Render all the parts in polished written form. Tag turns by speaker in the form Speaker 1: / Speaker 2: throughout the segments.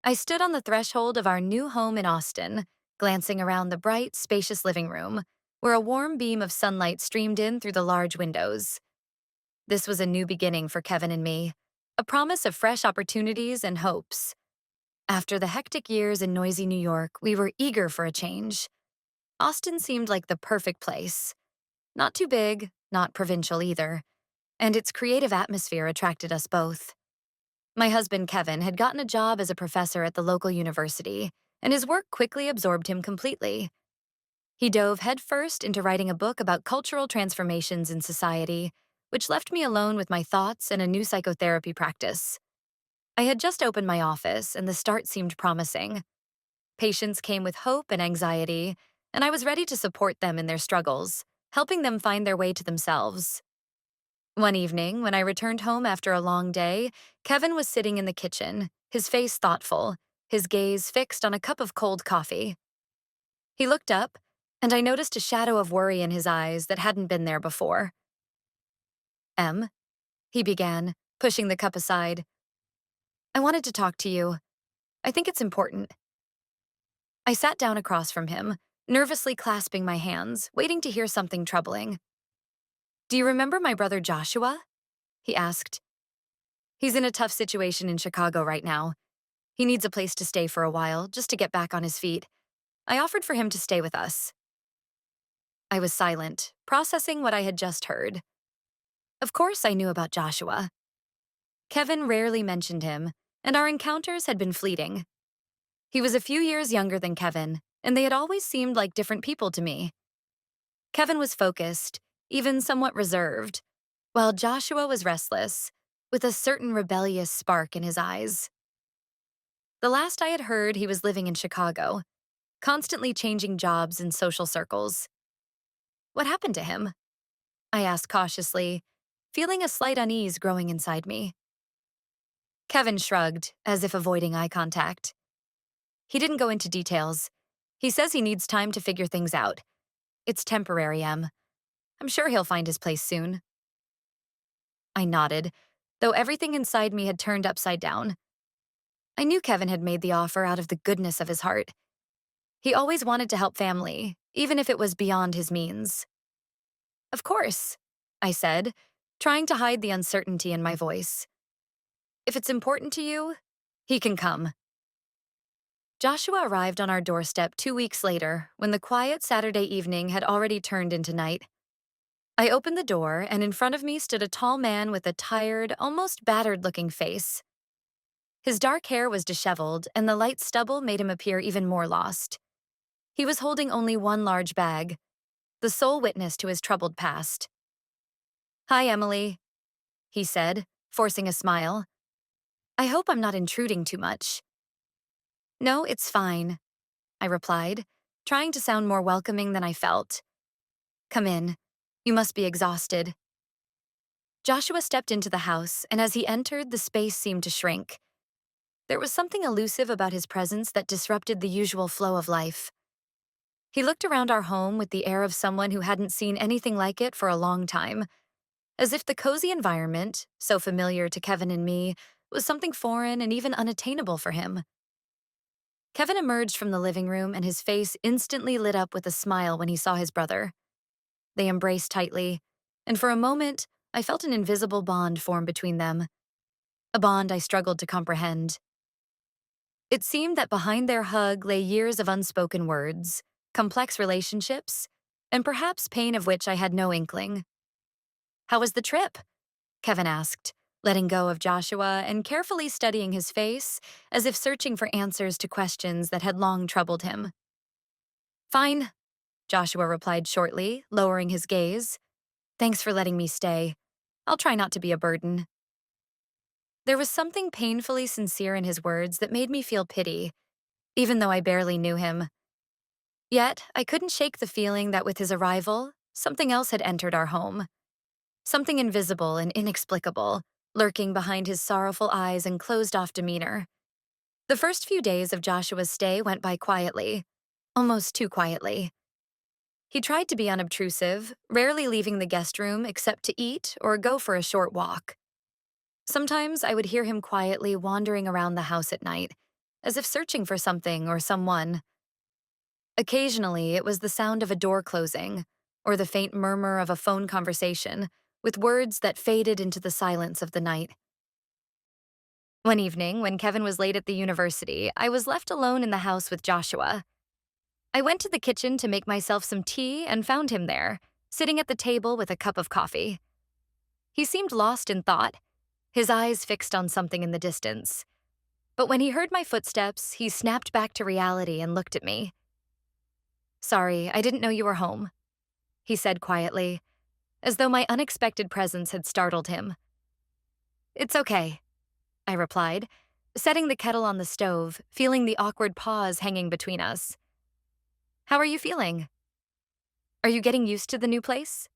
Speaker 1: I stood on the threshold of our new home in Austin, glancing around the bright, spacious living room, where a warm beam of sunlight streamed in through the large windows. This was a new beginning for Kevin and me, a promise of fresh opportunities and hopes. After the hectic years in noisy New York, we were eager for a change. Austin seemed like the perfect place. Not too big, not provincial either, and its creative atmosphere attracted us both. My husband, Kevin, had gotten a job as a professor at the local university, and his work quickly absorbed him completely. He dove headfirst into writing a book about cultural transformations in society, which left me alone with my thoughts and a new psychotherapy practice. I had just opened my office, and the start seemed promising. Patients came with hope and anxiety, and I was ready to support them in their struggles, helping them find their way to themselves. One evening, when I returned home after a long day, Kevin was sitting in the kitchen, his face thoughtful, his gaze fixed on a cup of cold coffee. He looked up, and I noticed a shadow of worry in his eyes that hadn't been there before. "Em," he began, pushing the cup aside. "I wanted to talk to you. I think it's important." I sat down across from him, nervously clasping my hands, waiting to hear something troubling. "Do you remember my brother Joshua?" he asked. "He's in a tough situation in Chicago right now. He needs a place to stay for a while, just to get back on his feet. I offered for him to stay with us." I was silent, processing what I had just heard. Of course I knew about Joshua. Kevin rarely mentioned him, and our encounters had been fleeting. He was a few years younger than Kevin, and they had always seemed like different people to me. Kevin was focused, even somewhat reserved, while Joshua was restless, with a certain rebellious spark in his eyes. The last I had heard, he was living in Chicago, constantly changing jobs and social circles. What happened to him? I asked cautiously, feeling a slight unease growing inside me. Kevin shrugged, as if avoiding eye contact. He didn't go into details. He says he needs time to figure things out. It's temporary, Em. I'm sure he'll find his place soon. I nodded, though everything inside me had turned upside down. I knew Kevin had made the offer out of the goodness of his heart. He always wanted to help family, even if it was beyond his means. "Of course," I said, trying to hide the uncertainty in my voice. "If it's important to you, he can come." Joshua arrived on our doorstep 2 weeks later, when the quiet Saturday evening had already turned into night. I opened the door, and in front of me stood a tall man with a tired, almost battered-looking face. His dark hair was disheveled, and the light stubble made him appear even more lost. He was holding only one large bag, the sole witness to his troubled past. "Hi, Emily," he said, forcing a smile. "I hope I'm not intruding too much." "No, it's fine," I replied, trying to sound more welcoming than I felt. "Come in. You must be exhausted." Joshua stepped into the house, and as he entered, the space seemed to shrink. There was something elusive about his presence that disrupted the usual flow of life. He looked around our home with the air of someone who hadn't seen anything like it for a long time, as if the cozy environment, so familiar to Kevin and me, was something foreign and even unattainable for him. Kevin emerged from the living room, and his face instantly lit up with a smile when he saw his brother. They embraced tightly, and for a moment, I felt an invisible bond form between them, a bond I struggled to comprehend. It seemed that behind their hug lay years of unspoken words, complex relationships, and perhaps pain of which I had no inkling. "How was the trip?" Kevin asked, letting go of Joshua and carefully studying his face, as if searching for answers to questions that had long troubled him. "Fine," Joshua replied shortly, lowering his gaze. "Thanks for letting me stay. I'll try not to be a burden." There was something painfully sincere in his words that made me feel pity, even though I barely knew him. Yet, I couldn't shake the feeling that with his arrival, something else had entered our home. Something invisible and inexplicable, lurking behind his sorrowful eyes and closed-off demeanor. The first few days of Joshua's stay went by quietly, almost too quietly. He tried to be unobtrusive, rarely leaving the guest room except to eat or go for a short walk. Sometimes I would hear him quietly wandering around the house at night, as if searching for something or someone. Occasionally, it was the sound of a door closing, or the faint murmur of a phone conversation, with words that faded into the silence of the night. One evening, when Kevin was late at the university, I was left alone in the house with Joshua. I went to the kitchen to make myself some tea and found him there, sitting at the table with a cup of coffee. He seemed lost in thought, his eyes fixed on something in the distance. But when he heard my footsteps, he snapped back to reality and looked at me. "Sorry, I didn't know you were home," he said quietly, as though my unexpected presence had startled him. "It's okay," I replied, setting the kettle on the stove, feeling the awkward pause hanging between us. "How are you feeling? Are you getting used to the new place?"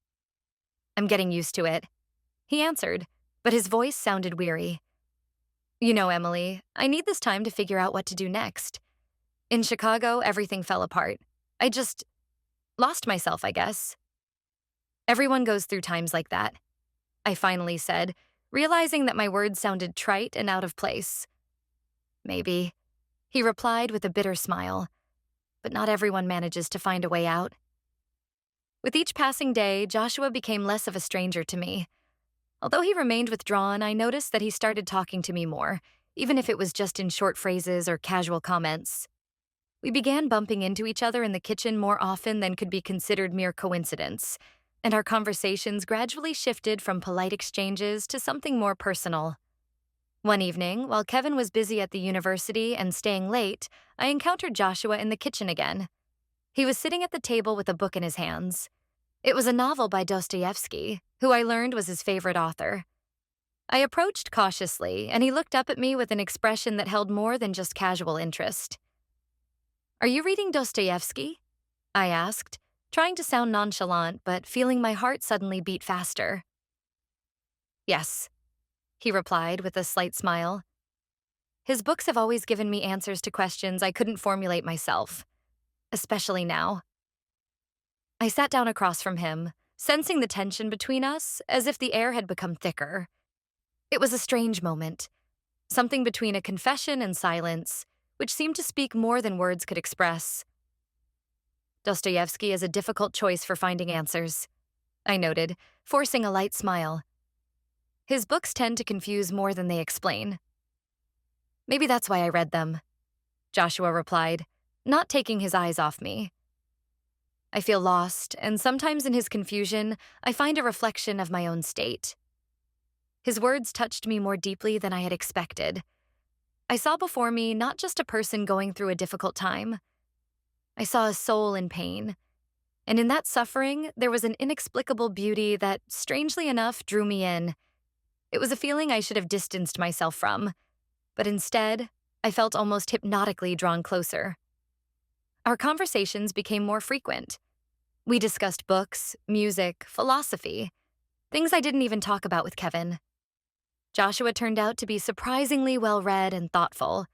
Speaker 1: "I'm getting used to it," he answered, but his voice sounded weary. "You know, Emily, I need this time to figure out what to do next. In Chicago, everything fell apart. I just lost myself, I guess." "Everyone goes through times like that," I finally said, realizing that my words sounded trite and out of place. "Maybe," he replied with a bitter smile, "but not everyone manages to find a way out." With each passing day, Joshua became less of a stranger to me. Although he remained withdrawn, I noticed that he started talking to me more, even if it was just in short phrases or casual comments. We began bumping into each other in the kitchen more often than could be considered mere coincidence, and our conversations gradually shifted from polite exchanges to something more personal. One evening, while Kevin was busy at the university and staying late, I encountered Joshua in the kitchen again. He was sitting at the table with a book in his hands. It was a novel by Dostoevsky, who I learned was his favorite author. I approached cautiously, and he looked up at me with an expression that held more than just casual interest. "Are you reading Dostoevsky?" I asked, trying to sound nonchalant, but feeling my heart suddenly beat faster. "Yes," he replied with a slight smile. His books have always given me answers to questions I couldn't formulate myself, especially now. I sat down across from him, sensing the tension between us as if the air had become thicker. It was a strange moment, something between a confession and silence, which seemed to speak more than words could express. "Dostoevsky is a difficult choice for finding answers," I noted, forcing a light smile. "His books tend to confuse more than they explain." "Maybe that's why I read them," Joshua replied, not taking his eyes off me. "I feel lost, and sometimes in his confusion, I find a reflection of my own state." His words touched me more deeply than I had expected. I saw before me not just a person going through a difficult time. I saw a soul in pain, and in that suffering, there was an inexplicable beauty that, strangely enough, drew me in. It was a feeling I should have distanced myself from, but instead, I felt almost hypnotically drawn closer. Our conversations became more frequent. We discussed books, music, philosophy, things I didn't even talk about with Kevin. Joshua turned out to be surprisingly well-read and thoughtful,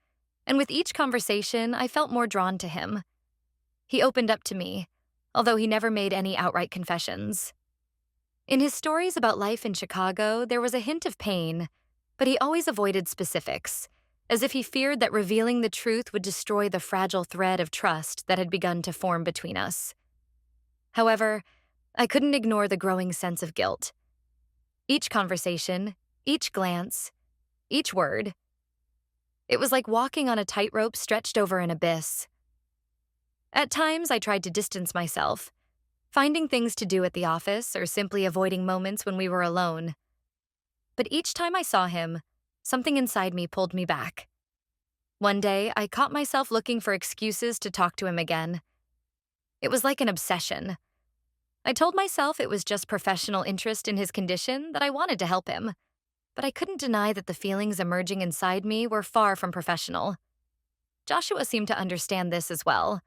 Speaker 1: and with each conversation, I felt more drawn to him. He opened up to me, although he never made any outright confessions. In his stories about life in Chicago, there was a hint of pain, but he always avoided specifics, as if he feared that revealing the truth would destroy the fragile thread of trust that had begun to form between us. However, I couldn't ignore the growing sense of guilt. Each conversation, each glance, each word. It was like walking on a tightrope stretched over an abyss. At times, I tried to distance myself, finding things to do at the office or simply avoiding moments when we were alone. But each time I saw him, something inside me pulled me back. One day, I caught myself looking for excuses to talk to him again. It was like an obsession. I told myself it was just professional interest in his condition, that I wanted to help him. But I couldn't deny that the feelings emerging inside me were far from professional. Joshua seemed to understand this as well.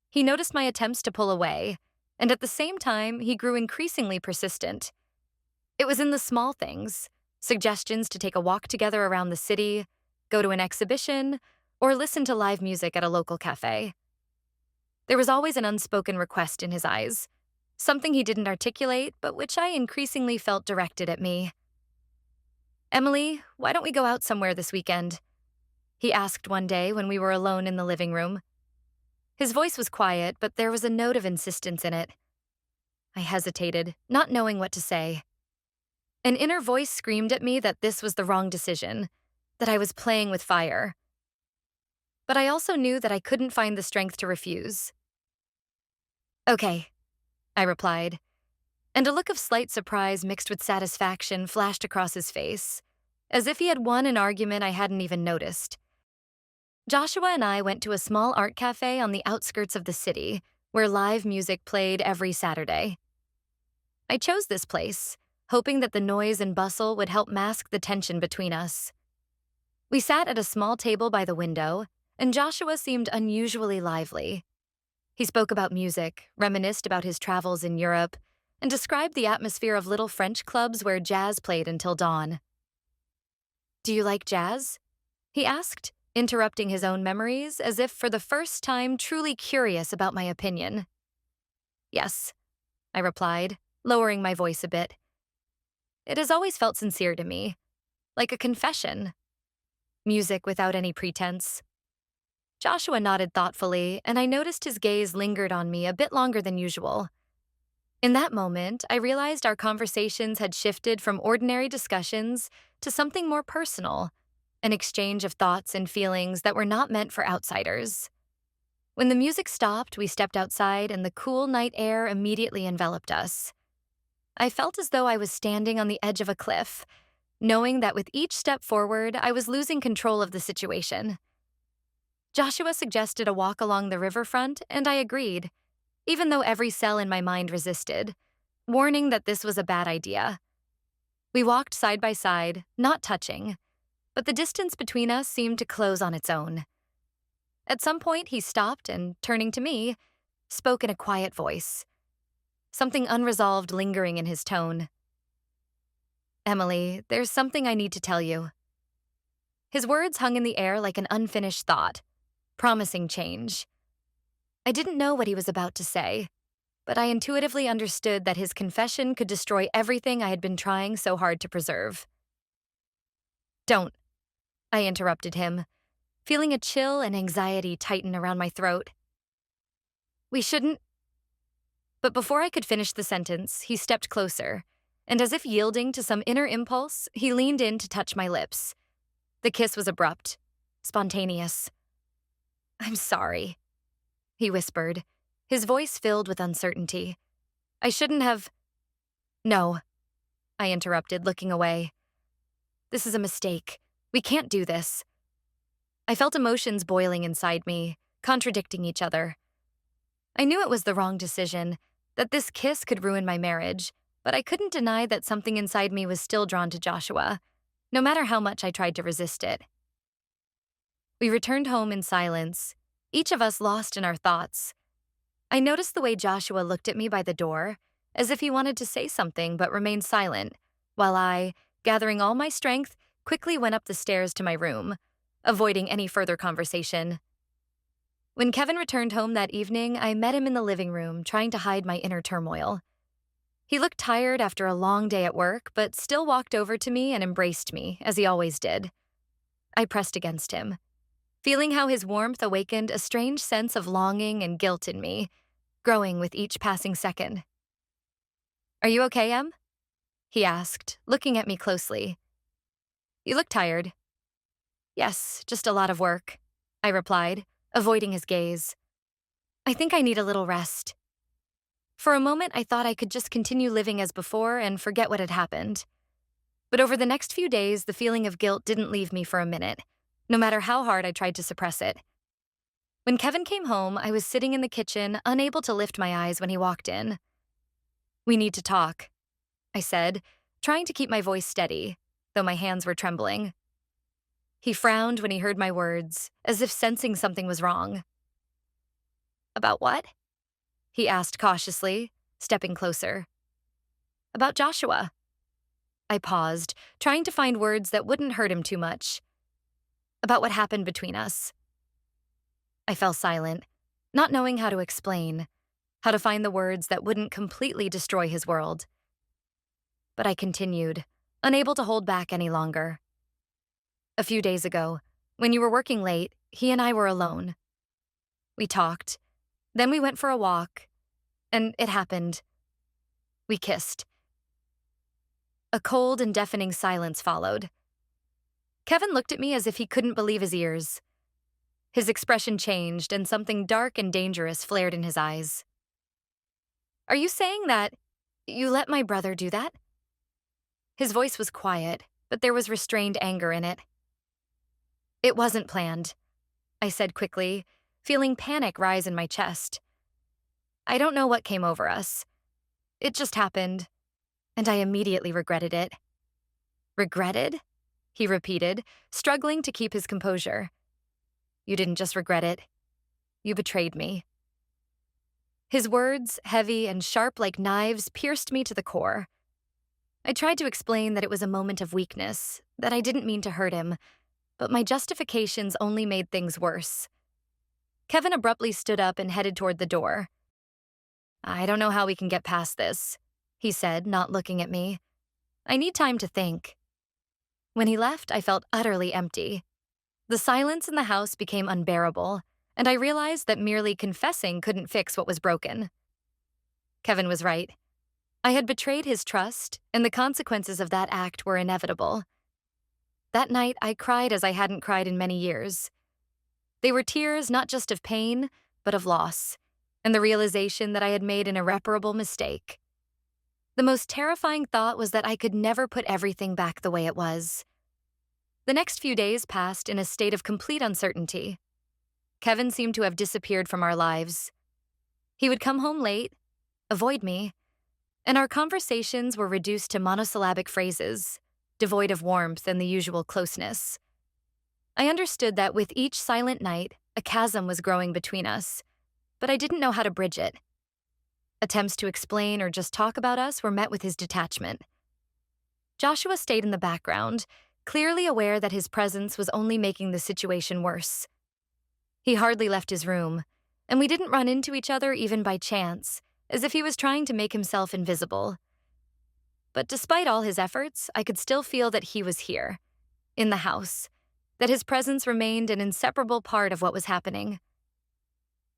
Speaker 1: He noticed my attempts to pull away, and at the same time, he grew increasingly persistent. It was in the small things, suggestions to take a walk together around the city, go to an exhibition, or listen to live music at a local cafe. There was always an unspoken request in his eyes, something he didn't articulate, but which I increasingly felt directed at me. "Emily, why don't we go out somewhere this weekend?" he asked one day when we were alone in the living room. His voice was quiet, but there was a note of insistence in it. I hesitated, not knowing what to say. An inner voice screamed at me that this was the wrong decision, that I was playing with fire. But I also knew that I couldn't find the strength to refuse. Okay, I replied, and a look of slight surprise mixed with satisfaction flashed across his face, as if he had won an argument I hadn't even noticed. Joshua and I went to a small art cafe on the outskirts of the city, where live music played every Saturday. I chose this place, hoping that the noise and bustle would help mask the tension between us. We sat at a small table by the window, and Joshua seemed unusually lively. He spoke about music, reminisced about his travels in Europe, and described the atmosphere of little French clubs where jazz played until dawn. "Do you like jazz?" he asked, interrupting his own memories as if for the first time truly curious about my opinion. "Yes," I replied, lowering my voice a bit. It has always felt sincere to me, like a confession. Music without any pretense. Joshua nodded thoughtfully, and I noticed his gaze lingered on me a bit longer than usual. In that moment, I realized our conversations had shifted from ordinary discussions to something more personal, an exchange of thoughts and feelings that were not meant for outsiders. When the music stopped, we stepped outside, and the cool night air immediately enveloped us. I felt as though I was standing on the edge of a cliff, knowing that with each step forward, I was losing control of the situation. Joshua suggested a walk along the riverfront, and I agreed, even though every cell in my mind resisted, warning that this was a bad idea. We walked side by side, not touching, but the distance between us seemed to close on its own. At some point, he stopped and, turning to me, spoke in a quiet voice, something unresolved lingering in his tone. "Emily, there's something I need to tell you." His words hung in the air like an unfinished thought, promising change. I didn't know what he was about to say, but I intuitively understood that his confession could destroy everything I had been trying so hard to preserve. "Don't," I interrupted him, feeling a chill and anxiety tighten around my throat. "We shouldn't—" But before I could finish the sentence, he stepped closer, and as if yielding to some inner impulse, he leaned in to touch my lips. The kiss was abrupt, spontaneous. "I'm sorry," he whispered, his voice filled with uncertainty. "I shouldn't have—" "No," I interrupted, looking away. "This is a mistake. We can't do this." I felt emotions boiling inside me, contradicting each other. I knew it was the wrong decision, that this kiss could ruin my marriage, but I couldn't deny that something inside me was still drawn to Joshua, no matter how much I tried to resist it. We returned home in silence, each of us lost in our thoughts. I noticed the way Joshua looked at me by the door, as if he wanted to say something but remained silent, while I, gathering all my strength, quickly went up the stairs to my room, avoiding any further conversation. When Kevin returned home that evening, I met him in the living room, trying to hide my inner turmoil. He looked tired after a long day at work, but still walked over to me and embraced me, as he always did. I pressed against him, feeling how his warmth awakened a strange sense of longing and guilt in me, growing with each passing second. "Are you okay, Em?" he asked, looking at me closely. "You look tired." "Yes, just a lot of work," I replied, avoiding his gaze. "I think I need a little rest." For a moment, I thought I could just continue living as before and forget what had happened. But over the next few days, the feeling of guilt didn't leave me for a minute, no matter how hard I tried to suppress it. When Kevin came home, I was sitting in the kitchen, unable to lift my eyes when he walked in. "We need to talk," I said, trying to keep my voice steady, though my hands were trembling. He frowned when he heard my words, as if sensing something was wrong. "About what?" he asked cautiously, stepping closer. "About Joshua." I paused, trying to find words that wouldn't hurt him too much. "About what happened between us." I fell silent, not knowing how to explain, how to find the words that wouldn't completely destroy his world. But I continued, unable to hold back any longer. "A few days ago, When you were working late, he and I were alone. We talked. Then we went for a walk. And it happened. We kissed. A cold and deafening silence followed. Kevin looked at me as if he couldn't believe his ears. His expression changed, and something dark and dangerous flared in his eyes. Are you saying that you let my brother do that? His voice was quiet, but there was restrained anger in it. It wasn't planned, I said quickly, feeling panic rise in my chest. I don't know what came over us. It just happened, and I immediately regretted it. Regretted? He repeated, struggling to keep his composure. You didn't just regret it. You betrayed me. His words, heavy and sharp like knives, pierced me to the core. I tried to explain that it was a moment of weakness, that I didn't mean to hurt him, but my justifications only made things worse. Kevin abruptly stood up and headed toward the door. I don't know how we can get past this, he said, not looking at me. I need time to think. When he left, I felt utterly empty. The silence in the house became unbearable, and I realized that merely confessing couldn't fix what was broken. Kevin was right. I had betrayed his trust, and the consequences of that act were inevitable. That night, I cried as I hadn't cried in many years. They were tears not just of pain, but of loss, and the realization that I had made an irreparable mistake. The most terrifying thought was that I could never put everything back the way it was. The next few days passed in a state of complete uncertainty. Kevin seemed to have disappeared from our lives. He would come home late, avoid me, and our conversations were reduced to monosyllabic phrases, devoid of warmth and the usual closeness. I understood that with each silent night, a chasm was growing between us, but I didn't know how to bridge it. Attempts to explain or just talk about us were met with his detachment. Joshua stayed in the background, clearly aware that his presence was only making the situation worse. He hardly left his room, and we didn't run into each other even by chance, as if he was trying to make himself invisible. But despite all his efforts, I could still feel that he was here, in the house, that his presence remained an inseparable part of what was happening.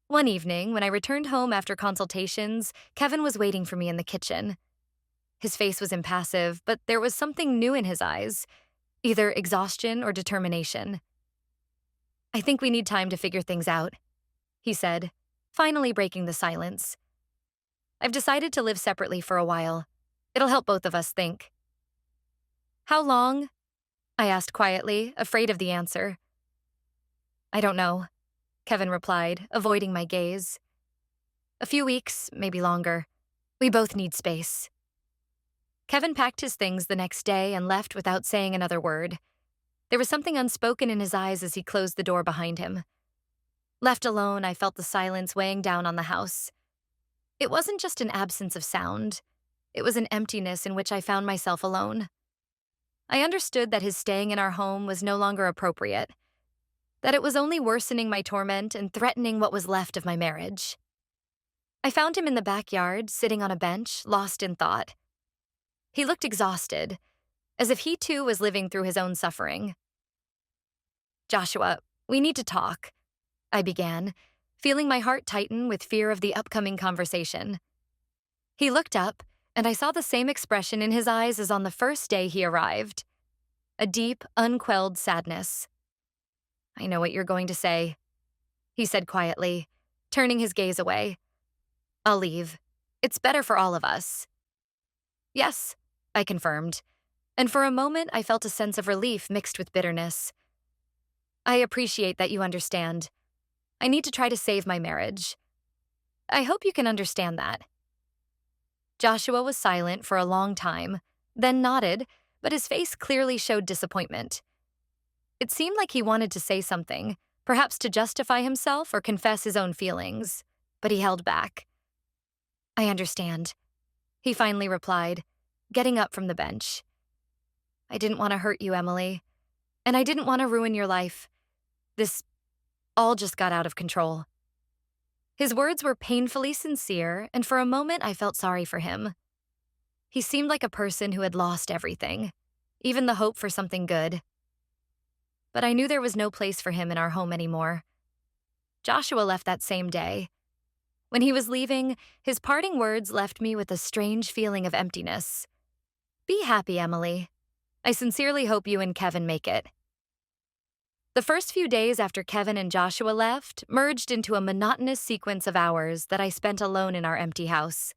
Speaker 1: One evening, when I returned home after consultations, Kevin was waiting for me in the kitchen. His face was impassive, but there was something new in his eyes, either exhaustion or determination. I think we need time to figure things out, he said, finally breaking the silence. I've decided to live separately for a while. It'll help both of us think. How long? I asked quietly, afraid of the answer. I don't know, Kevin replied, avoiding my gaze. A few weeks, maybe longer. We both need space. Kevin packed his things the next day and left without saying another word. There was something unspoken in his eyes as he closed the door behind him. Left alone, I felt the silence weighing down on the house. It wasn't just an absence of sound. It was an emptiness in which I found myself alone. I understood that his staying in our home was no longer appropriate, that it was only worsening my torment and threatening what was left of my marriage. I found him in the backyard, sitting on a bench, lost in thought. He looked exhausted, as if he too was living through his own suffering. Joshua, we need to talk, I began, feeling my heart tighten with fear of the upcoming conversation. He looked up, and I saw the same expression in his eyes as on the first day he arrived. A deep, unquelled sadness. I know what you're going to say, he said quietly, turning his gaze away. I'll leave. It's better for all of us. Yes, I confirmed, and for a moment I felt a sense of relief mixed with bitterness. I appreciate that you understand. I need to try to save my marriage. I hope you can understand that. Joshua was silent for a long time, then nodded, but his face clearly showed disappointment. It seemed like he wanted to say something, perhaps to justify himself or confess his own feelings, but he held back. I understand, he finally replied, getting up from the bench. I didn't want to hurt you, Emily, and I didn't want to ruin your life. This all just got out of control. His words were painfully sincere, and for a moment I felt sorry for him. He seemed like a person who had lost everything, even the hope for something good. but I knew there was no place for him in our home anymore. Joshua left that same day. When he was leaving, his parting words left me with a strange feeling of emptiness. "Be happy, Emily. I sincerely hope you and Kevin make it." The first few days after Kevin and Joshua left merged into a monotonous sequence of hours that I spent alone in our empty house.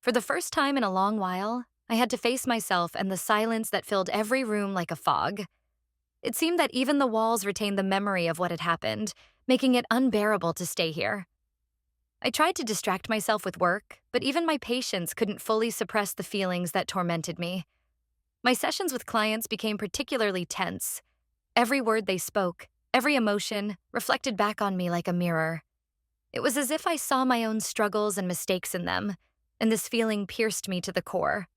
Speaker 1: For the first time in a long while, I had to face myself and the silence that filled every room like a fog. It seemed that even the walls retained the memory of what had happened, making it unbearable to stay here. I tried to distract myself with work, but even my patience couldn't fully suppress the feelings that tormented me. My sessions with clients became particularly tense. Every word they spoke, every emotion, reflected back on me like a mirror. It was as if I saw my own struggles and mistakes in them, and this feeling pierced me to the core.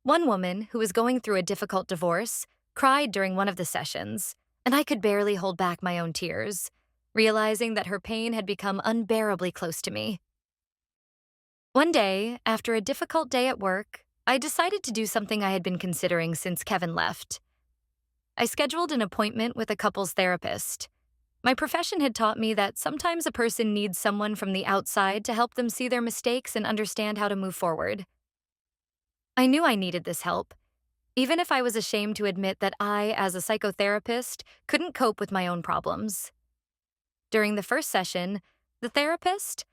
Speaker 1: One woman, who was going through a difficult divorce, cried during one of the sessions, and I could barely hold back my own tears, realizing that her pain had become unbearably close to me. One day, after a difficult day at work, I decided to do something I had been considering since Kevin left. I scheduled an appointment with a couples therapist. My profession had taught me that sometimes a person needs someone from the outside to help them see their mistakes and understand how to move forward. I knew I needed this help, even if I was ashamed to admit that I, as a psychotherapist, couldn't cope with my own problems. During the first session, the therapist,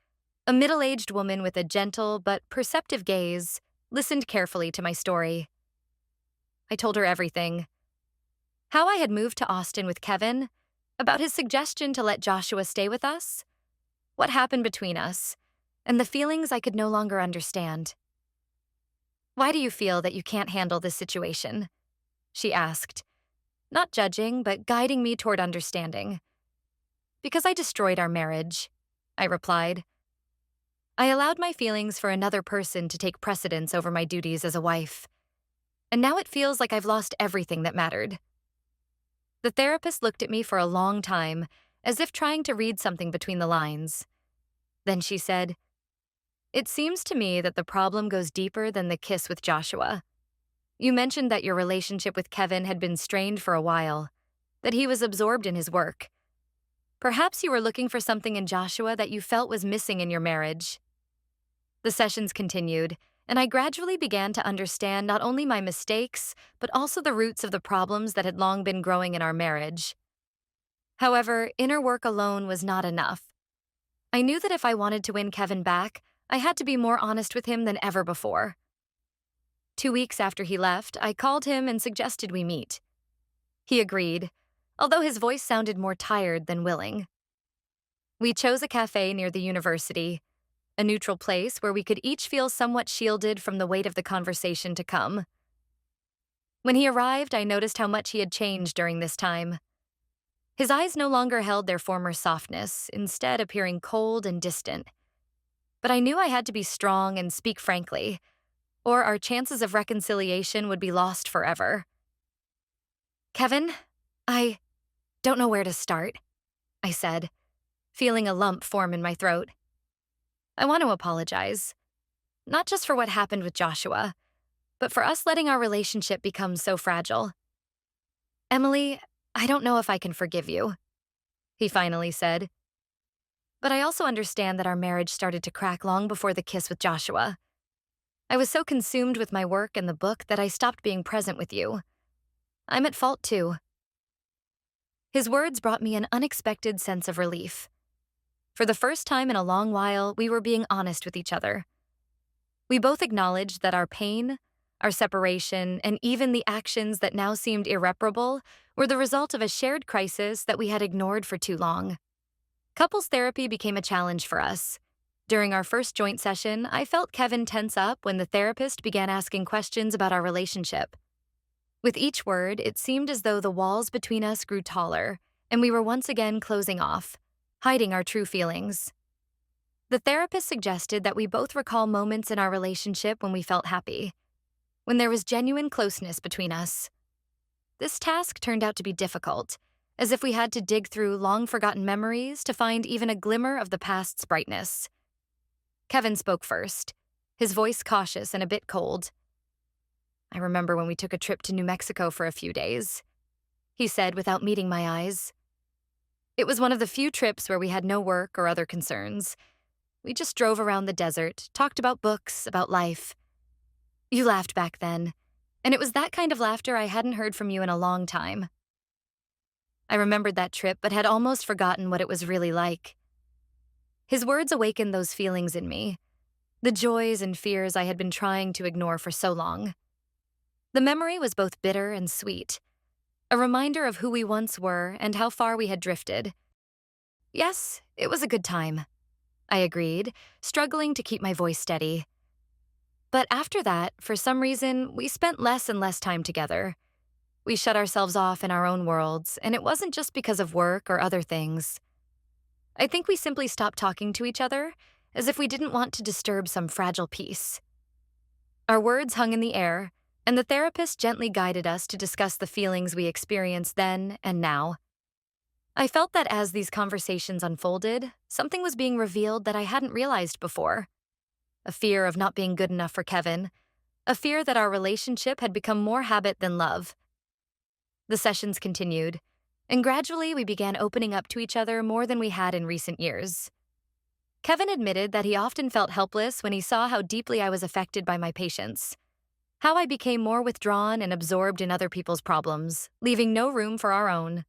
Speaker 1: a middle-aged woman with a gentle but perceptive gaze, listened carefully to my story. I told her everything. How I had moved to Austin with Kevin, about his suggestion to let Joshua stay with us, what happened between us, and the feelings I could no longer understand. "Why do you feel that you can't handle this situation?" she asked, not judging, but guiding me toward understanding. "Because I destroyed our marriage," I replied. I allowed my feelings for another person to take precedence over my duties as a wife. And now it feels like I've lost everything that mattered. The therapist looked at me for a long time, as if trying to read something between the lines. Then she said, "It seems to me that the problem goes deeper than the kiss with Joshua. You mentioned that your relationship with Kevin had been strained for a while, that he was absorbed in his work. Perhaps you were looking for something in Joshua that you felt was missing in your marriage." The sessions continued, and I gradually began to understand not only my mistakes, but also the roots of the problems that had long been growing in our marriage. However, inner work alone was not enough. I knew that if I wanted to win Kevin back, I had to be more honest with him than ever before. 2 weeks after he left, I called him and suggested we meet. He agreed, although his voice sounded more tired than willing. We chose a cafe near the university, a neutral place where we could each feel somewhat shielded from the weight of the conversation to come. When he arrived, I noticed how much he had changed during this time. His eyes no longer held their former softness, instead appearing cold and distant. But I knew I had to be strong and speak frankly, or our chances of reconciliation would be lost forever. "Kevin, I don't know where to start," I said, feeling a lump form in my throat. "I want to apologize, not just for what happened with Joshua, but for us letting our relationship become so fragile. Emily, I don't know if I can forgive you," he finally said. "But I also understand that our marriage started to crack long before the kiss with Joshua. I was so consumed with my work and the book that I stopped being present with you. I'm at fault too." His words brought me an unexpected sense of relief. For the first time in a long while, we were being honest with each other. We both acknowledged that our pain, our separation, and even the actions that now seemed irreparable were the result of a shared crisis that we had ignored for too long. Couples therapy became a challenge for us. During our first joint session, I felt Kevin tense up when the therapist began asking questions about our relationship. With each word, it seemed as though the walls between us grew taller, and we were once again closing off, hiding our true feelings. The therapist suggested that we both recall moments in our relationship when we felt happy, when there was genuine closeness between us. This task turned out to be difficult, as if we had to dig through long-forgotten memories to find even a glimmer of the past's brightness. Kevin spoke first, his voice cautious and a bit cold. "I remember when we took a trip to New Mexico for a few days," he said without meeting my eyes. It was one of the few trips where we had no work or other concerns. We just drove around the desert, talked about books, about life. You laughed back then, and it was that kind of laughter I hadn't heard from you in a long time. I remembered that trip, but had almost forgotten what it was really like. His words awakened those feelings in me, the joys and fears I had been trying to ignore for so long. The memory was both bitter and sweet, a reminder of who we once were and how far we had drifted. Yes, it was a good time, I agreed, struggling to keep my voice steady. But after that, for some reason, we spent less and less time together. We shut ourselves off in our own worlds, and it wasn't just because of work or other things. I think we simply stopped talking to each other, as if we didn't want to disturb some fragile peace. Our words hung in the air, and the therapist gently guided us to discuss the feelings we experienced then and now. I felt that as these conversations unfolded, something was being revealed that I hadn't realized before. A fear of not being good enough for Kevin, a fear that our relationship had become more habit than love. The sessions continued, and gradually we began opening up to each other more than we had in recent years. Kevin admitted that he often felt helpless when he saw how deeply I was affected by my patients, how I became more withdrawn and absorbed in other people's problems, leaving no room for our own.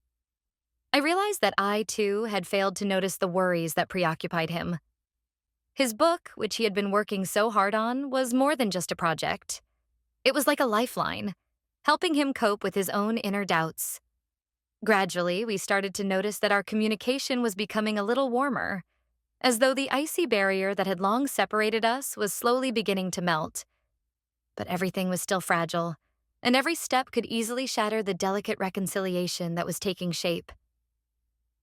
Speaker 1: I realized that I, too, had failed to notice the worries that preoccupied him. His book, which he had been working so hard on, was more than just a project. It was like a lifeline, helping him cope with his own inner doubts. Gradually, we started to notice that our communication was becoming a little warmer, as though the icy barrier that had long separated us was slowly beginning to melt. But everything was still fragile, and every step could easily shatter the delicate reconciliation that was taking shape.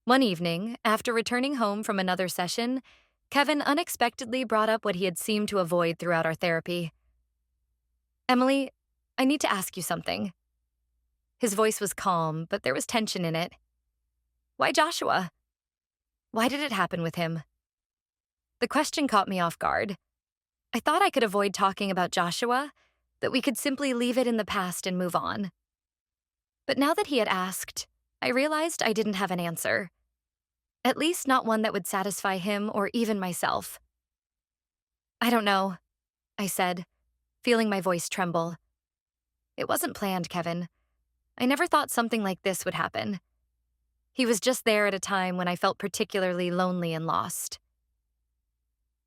Speaker 1: One evening, after returning home from another session, Kevin unexpectedly brought up what he had seemed to avoid throughout our therapy. "Emily, I need to ask you something." His voice was calm, but there was tension in it. "Why Joshua? Why did it happen with him?" The question caught me off guard. I thought I could avoid talking about Joshua, that we could simply leave it in the past and move on. But now that he had asked, I realized I didn't have an answer. At least not one that would satisfy him or even myself. "I don't know," I said, feeling my voice tremble. "It wasn't planned, Kevin. I never thought something like this would happen. He was just there at a time when I felt particularly lonely and lost."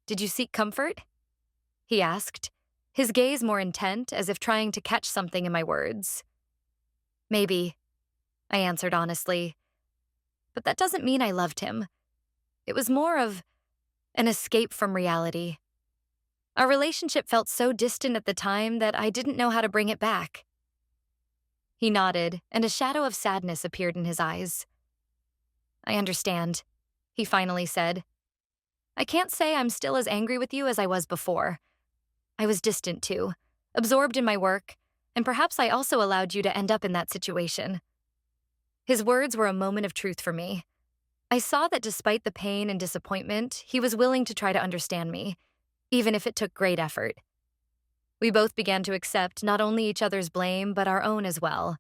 Speaker 1: "Did you seek comfort?" he asked, his gaze more intent, as if trying to catch something in my words. "Maybe," I answered honestly. "But that doesn't mean I loved him. It was more of an escape from reality. Our relationship felt so distant at the time that I didn't know how to bring it back." He nodded, and a shadow of sadness appeared in his eyes. "I understand," he finally said. "I can't say I'm still as angry with you as I was before. I was distant too, absorbed in my work, and perhaps I also allowed you to end up in that situation." His words were a moment of truth for me. I saw that despite the pain and disappointment, he was willing to try to understand me, even if it took great effort. We both began to accept not only each other's blame, but our own as well.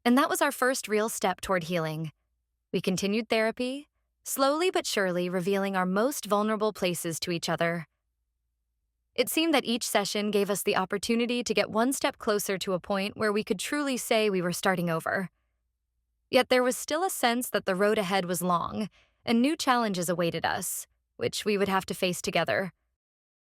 Speaker 1: And that was our first real step toward healing. We continued therapy, slowly but surely revealing our most vulnerable places to each other. It seemed that each session gave us the opportunity to get one step closer to a point where we could truly say we were starting over. Yet there was still a sense that the road ahead was long, and new challenges awaited us, which we would have to face together.